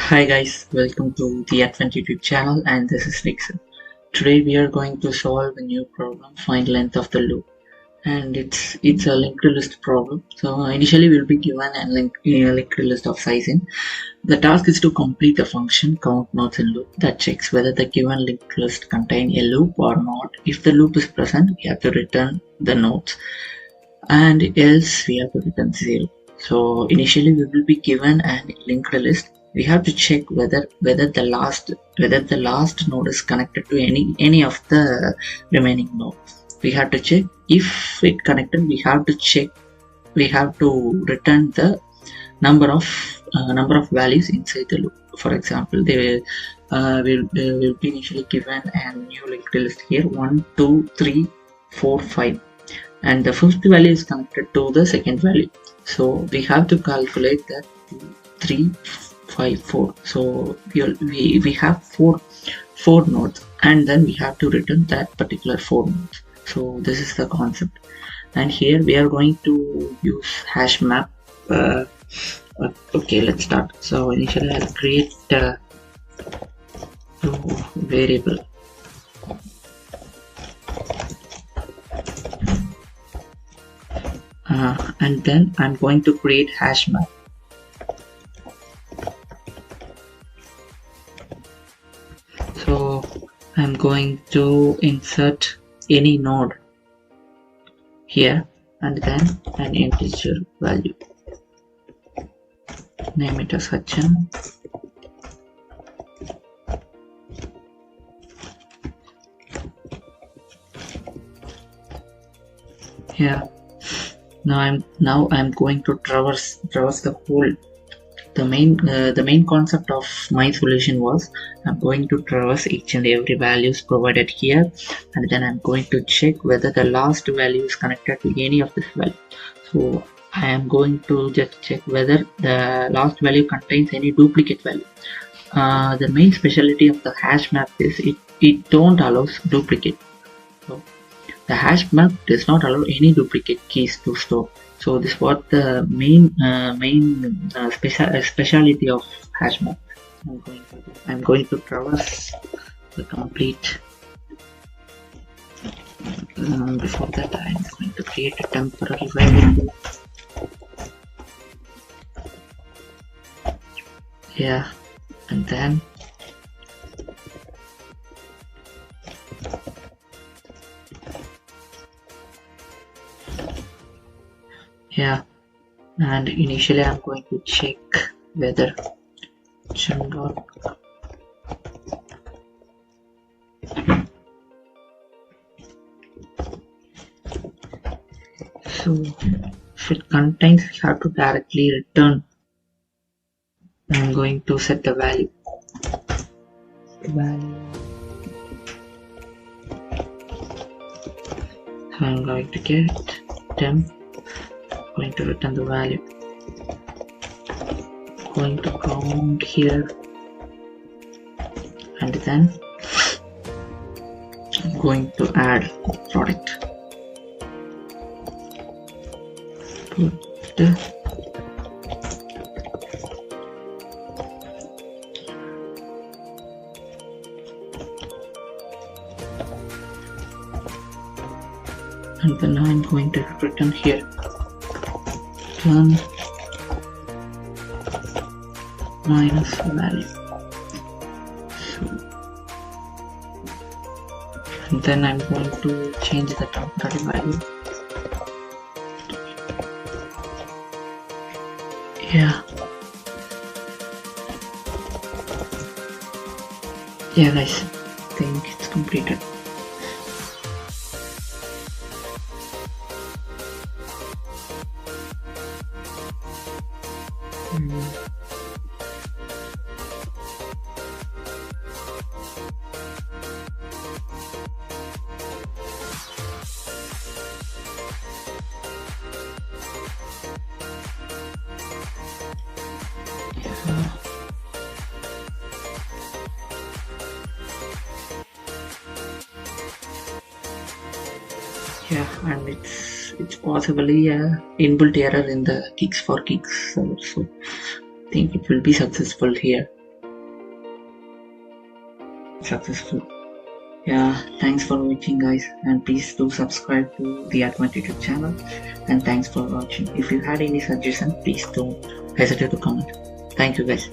Hi guys, welcome to the Advent YouTube channel, and this is Nixon. Today we are going to solve a new problem, find length of the loop, and it's a linked list problem. So initially we'll be given a linked list of size in. The task is to complete the function count nodes in loop that checks whether the given linked list contain a loop or not. If the loop is present, we have to return the nodes, and else we have to return 0. So initially we will be given a linked list. We have to check whether the last node is connected to any of the remaining nodes. We have to check. If it connected, we have to return the number of values inside the loop. For example, they will be initially given a new linked list here: 1 2 3 4 5, and the first value is connected to the second value. So we have to calculate that 2 3 5 4. So we have four nodes, and then we have to return that particular 4 nodes. So this is the concept, and here we are going to use hash map. Okay, let's start. So initially I'll create a variable. And then I'm going to create hash map. So I'm going to insert any node here, and then an integer value. Name it as HM. Yeah. Now I'm going to traverse the whole. The main concept of my solution was I'm going to traverse each and every values provided here, and then I'm going to check whether the last value is connected to any of this value. So I am going to just check whether the last value contains any duplicate value. The main specialty of the hash map is it don't allows duplicate. So the hash map does not allow any duplicate keys to store. So this is what the main speciality of hash map. I'm going to traverse the complete. Before that, I'm going to create a temporary variable. Yeah, and then and initially I'm going to check whether so if it contains, we have to directly return. I'm going to set the value. So I'm going to get temp. Going to return the value. Going to count here, and then I'm going to add product. And then I'm going to return here. Minus value. And then I'm going to change the temporary value. Yeah guys, I think it's completed. And it's possibly a inbuilt error in the GeeksforGeeks server, so I think it will be successful here. successful. Yeah, thanks for watching guys, and please do subscribe to the Advantage YouTube channel, and thanks for watching. If you had any suggestion, please don't hesitate to comment. Thank you guys.